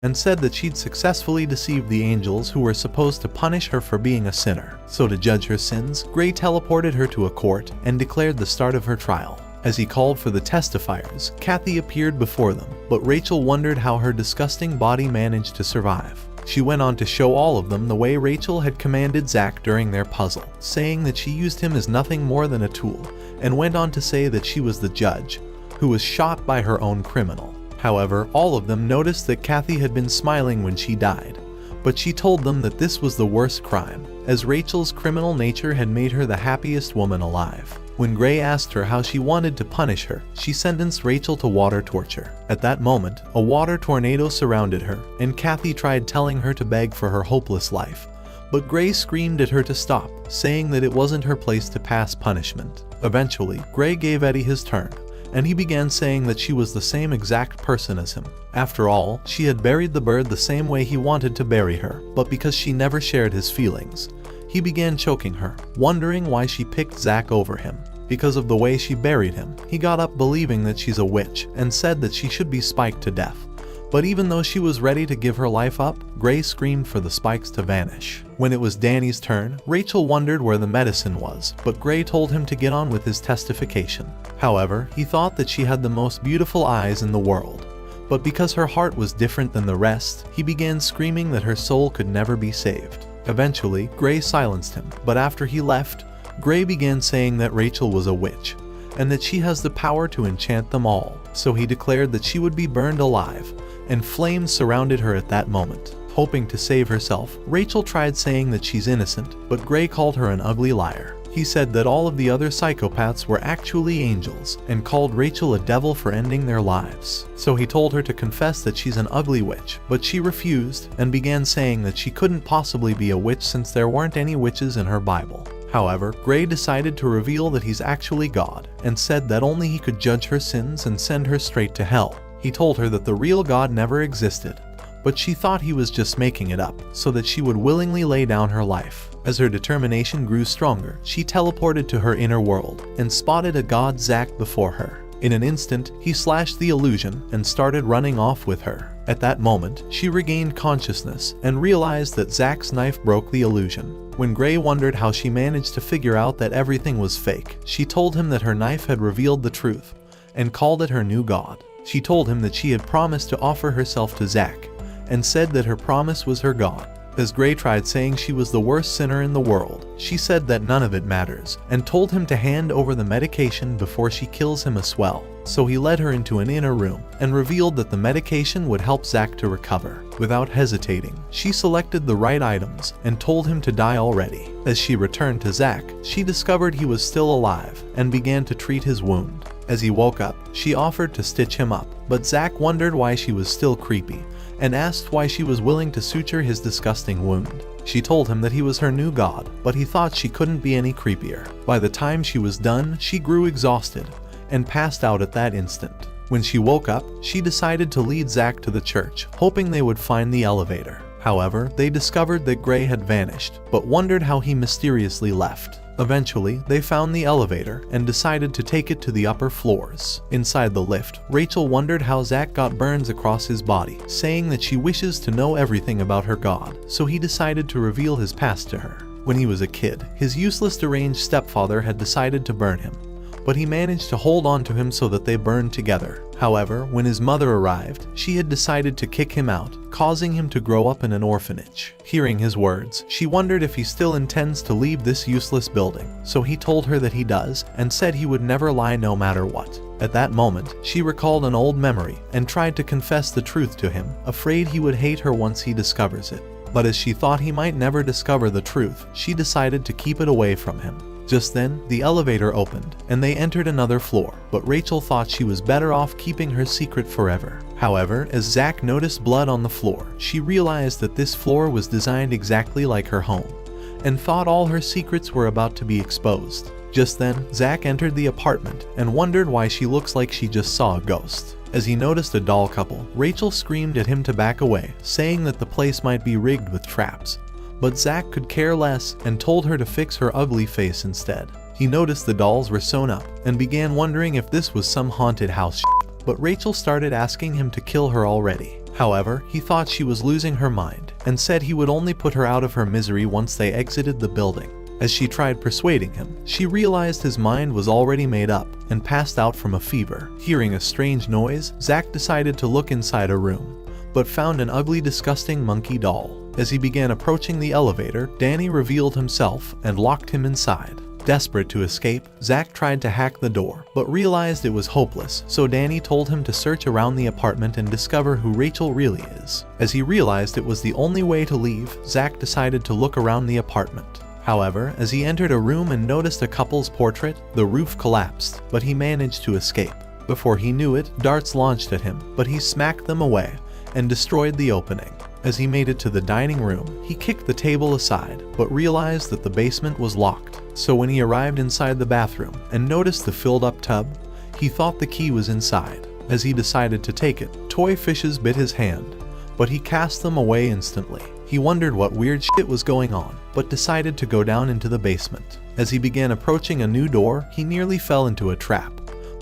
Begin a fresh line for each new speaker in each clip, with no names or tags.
and said that she'd successfully deceived the angels who were supposed to punish her for being a sinner. So to judge her sins, Gray teleported her to a court and declared the start of her trial. As he called for the testifiers, Kathy appeared before them, but Rachel wondered how her disgusting body managed to survive. She went on to show all of them the way Rachel had commanded Zach during their puzzle, saying that she used him as nothing more than a tool, and went on to say that she was the judge, who was shot by her own criminal. However, all of them noticed that Kathy had been smiling when she died, but she told them that this was the worst crime, as Rachel's criminal nature had made her the happiest woman alive. When Gray asked her how she wanted to punish her, she sentenced Rachel to water torture. At that moment, a water tornado surrounded her, and Kathy tried telling her to beg for her hopeless life. But Gray screamed at her to stop, saying that it wasn't her place to pass punishment. Eventually, Gray gave Eddie his turn, and he began saying that she was the same exact person as him. After all, she had buried the bird the same way he wanted to bury her, but because she never shared his feelings, he began choking her, wondering why she picked Zach over him. Because of the way she buried him, he got up believing that she's a witch and said that she should be spiked to death. But even though she was ready to give her life up, Gray screamed for the spikes to vanish. When it was Danny's turn, Rachel wondered where the medicine was, but Gray told him to get on with his testification. However, he thought that she had the most beautiful eyes in the world. But because her heart was different than the rest, he began screaming that her soul could never be saved. Eventually, Gray silenced him, but after he left, Gray began saying that Rachel was a witch, and that she has the power to enchant them all. So he declared that she would be burned alive, and flames surrounded her at that moment. Hoping to save herself, Rachel tried saying that she's innocent, but Gray called her an ugly liar. He said that all of the other psychopaths were actually angels, and called Rachel a devil for ending their lives. So he told her to confess that she's an ugly witch, but she refused, and began saying that she couldn't possibly be a witch since there weren't any witches in her Bible. However, Gray decided to reveal that he's actually God, and said that only he could judge her sins and send her straight to hell. He told her that the real God never existed, but she thought he was just making it up, so that she would willingly lay down her life. As her determination grew stronger, she teleported to her inner world, and spotted a god Zach before her. In an instant, he slashed the illusion, and started running off with her. At that moment, she regained consciousness, and realized that Zach's knife broke the illusion. When Gray wondered how she managed to figure out that everything was fake, she told him that her knife had revealed the truth, and called it her new god. She told him that she had promised to offer herself to Zach, and said that her promise was her god. As Gray tried saying she was the worst sinner in the world, she said that none of it matters, and told him to hand over the medication before she kills him as well. So he led her into an inner room, and revealed that the medication would help Zach to recover. Without hesitating, she selected the right items, and told him to die already. As she returned to Zach, she discovered he was still alive, and began to treat his wound. As he woke up, she offered to stitch him up, but Zach wondered why she was still creepy, and asked why she was willing to suture his disgusting wound. She told him that he was her new god, but he thought she couldn't be any creepier. By the time she was done, she grew exhausted, and passed out at that instant. When she woke up, she decided to lead Zach to the church, hoping they would find the elevator. However, they discovered that Gray had vanished, but wondered how he mysteriously left. Eventually, they found the elevator and decided to take it to the upper floors. Inside the lift, Rachel wondered how Zach got burns across his body, saying that she wishes to know everything about her god, so he decided to reveal his past to her. When he was a kid, his useless deranged stepfather had decided to burn him, but he managed to hold on to him so that they burned together. However, when his mother arrived, she had decided to kick him out, causing him to grow up in an orphanage. Hearing his words, she wondered if he still intends to leave this useless building, so he told her that he does, and said he would never lie no matter what. At that moment, she recalled an old memory, and tried to confess the truth to him, afraid he would hate her once he discovers it. But as she thought he might never discover the truth, she decided to keep it away from him. Just then, the elevator opened, and they entered another floor, but Rachel thought she was better off keeping her secret forever. However, as Zach noticed blood on the floor, she realized that this floor was designed exactly like her home, and thought all her secrets were about to be exposed. Just then, Zach entered the apartment, and wondered why she looks like she just saw a ghost. As he noticed a doll couple, Rachel screamed at him to back away, saying that the place might be rigged with traps. But Zach could care less, and told her to fix her ugly face instead. He noticed the dolls were sewn up, and began wondering if this was some haunted house shit. but Rachel started asking him to kill her already. However, he thought she was losing her mind and said he would only put her out of her misery once they exited the building. As she tried persuading him, she realized his mind was already made up and passed out from a fever. Hearing a strange noise, Zach decided to look inside a room, but found an ugly, disgusting monkey doll. As he began approaching the elevator, Danny revealed himself and locked him inside. Desperate to escape, Zach tried to hack the door, but realized it was hopeless, so Danny told him to search around the apartment and discover who Rachel really is. As he realized it was the only way to leave, Zach decided to look around the apartment. However, as he entered a room and noticed a couple's portrait, the roof collapsed, but he managed to escape. Before he knew it, darts launched at him, but he smacked them away and destroyed the opening. As he made it to the dining room, he kicked the table aside, but realized that the basement was locked. So when he arrived inside the bathroom and noticed the filled-up tub, he thought the key was inside. As he decided to take it, toy fishes bit his hand, but he cast them away instantly. He wondered what weird shit was going on, but decided to go down into the basement. As he began approaching a new door, he nearly fell into a trap,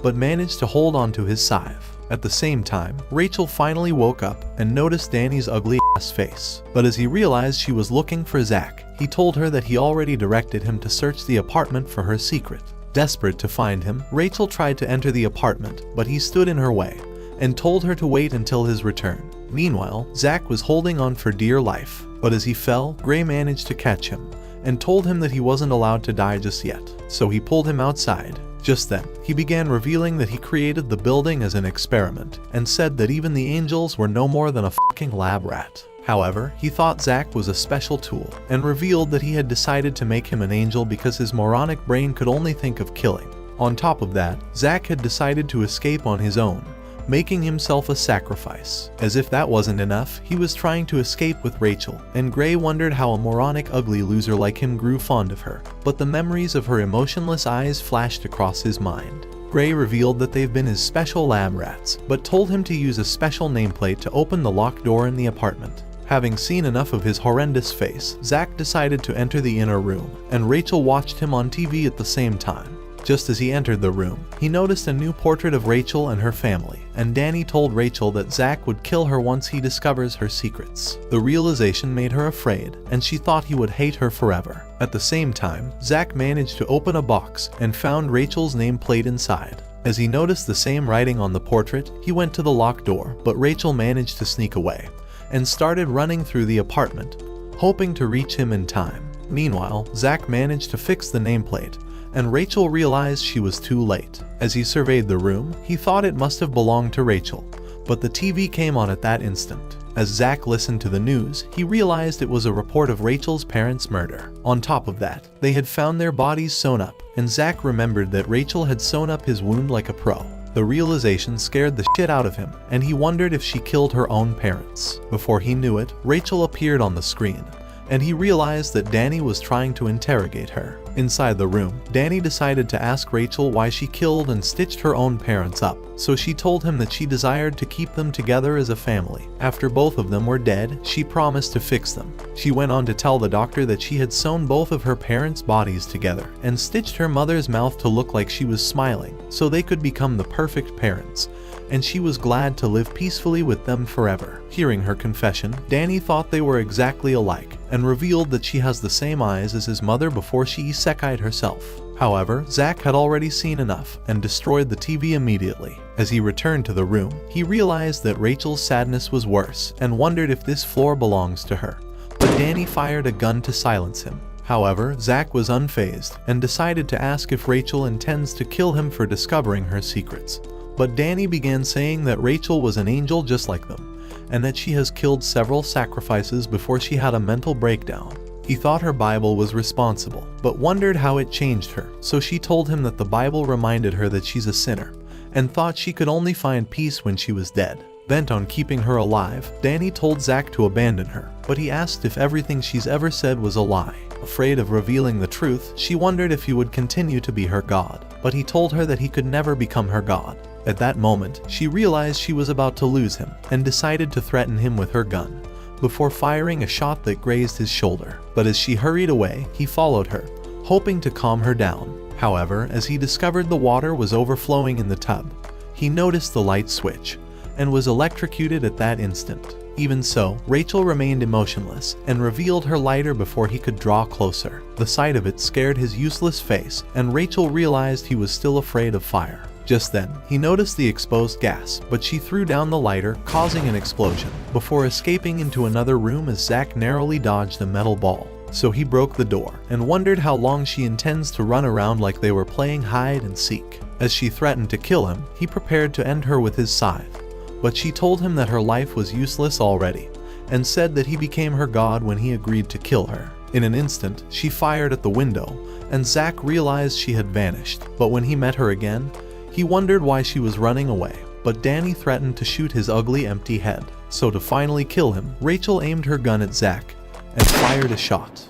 but managed to hold onto his scythe. At the same time, Rachel finally woke up and noticed Danny's ugly ass face. But as he realized she was looking for Zach, he told her that he already directed him to search the apartment for her secret. Desperate to find him, Rachel tried to enter the apartment, but he stood in her way and told her to wait until his return. Meanwhile, Zach was holding on for dear life, but as he fell, Gray managed to catch him and told him that he wasn't allowed to die just yet, so he pulled him outside. Just then, he began revealing that he created the building as an experiment and said that even the angels were no more than a fucking lab rat. However, he thought Zach was a special tool and revealed that he had decided to make him an angel because his moronic brain could only think of killing. On top of that, Zach had decided to escape on his own, making himself a sacrifice. As if that wasn't enough, he was trying to escape with Rachel, and Gray wondered how a moronic ugly loser like him grew fond of her, but the memories of her emotionless eyes flashed across his mind. Gray revealed that they've been his special lab rats, but told him to use a special nameplate to open the locked door in the apartment. Having seen enough of his horrendous face, Zach decided to enter the inner room, and Rachel watched him on TV at the same time. Just as he entered the room, he noticed a new portrait of Rachel and her family, and Danny told Rachel that Zach would kill her once he discovers her secrets. The realization made her afraid, and she thought he would hate her forever. At the same time, Zach managed to open a box and found Rachel's nameplate inside. As he noticed the same writing on the portrait, he went to the locked door, but Rachel managed to sneak away and started running through the apartment, hoping to reach him in time. Meanwhile, Zach managed to fix the nameplate, and Rachel realized she was too late. As he surveyed the room, he thought it must have belonged to Rachel, but the TV came on at that instant. As Zach listened to the news, he realized it was a report of Rachel's parents' murder. On top of that, they had found their bodies sewn up, and Zach remembered that Rachel had sewn up his wound like a pro. The realization scared the shit out of him, and he wondered if she killed her own parents. Before he knew it, Rachel appeared on the screen, and he realized that Danny was trying to interrogate her. Inside the room, Danny decided to ask Rachel why she killed and stitched her own parents up, so she told him that she desired to keep them together as a family. After both of them were dead, she promised to fix them. She went on to tell the doctor that she had sewn both of her parents' bodies together and stitched her mother's mouth to look like she was smiling, so they could become the perfect parents, and she was glad to live peacefully with them forever. Hearing her confession, Danny thought they were exactly alike, and revealed that she has the same eyes as his mother before she isekai'd herself. However, Zach had already seen enough and destroyed the TV immediately. As he returned to the room, he realized that Rachel's sadness was worse and wondered if this floor belongs to her. But Danny fired a gun to silence him. However, Zach was unfazed and decided to ask if Rachel intends to kill him for discovering her secrets. But Danny began saying that Rachel was an angel just like them, and that she has killed several sacrifices before she had a mental breakdown. He thought her Bible was responsible, but wondered how it changed her, so she told him that the Bible reminded her that she's a sinner, and thought she could only find peace when she was dead. Bent on keeping her alive, Danny told Zach to abandon her, but he asked if everything she's ever said was a lie. Afraid of revealing the truth, she wondered if he would continue to be her god, but he told her that he could never become her god. At that moment, she realized she was about to lose him and decided to threaten him with her gun, before firing a shot that grazed his shoulder. But as she hurried away, he followed her, hoping to calm her down. However, as he discovered the water was overflowing in the tub, He noticed the light switch and was electrocuted at that instant. Even so, Rachel remained emotionless and revealed her lighter before he could draw closer. The sight of it scared his useless face, and Rachel realized he was still afraid of fire. Just then, he noticed the exposed gas, but she threw down the lighter, causing an explosion, before escaping into another room as Zach narrowly dodged a metal ball. So he broke the door, and wondered how long she intends to run around like they were playing hide and seek. As she threatened to kill him, he prepared to end her with his scythe. But she told him that her life was useless already, and said that he became her god when he agreed to kill her. In an instant, she fired at the window, and Zach realized she had vanished. But when he met her again, he wondered why she was running away. But Danny threatened to shoot his ugly, empty head. So to finally kill him, Rachel aimed her gun at Zach and fired a shot.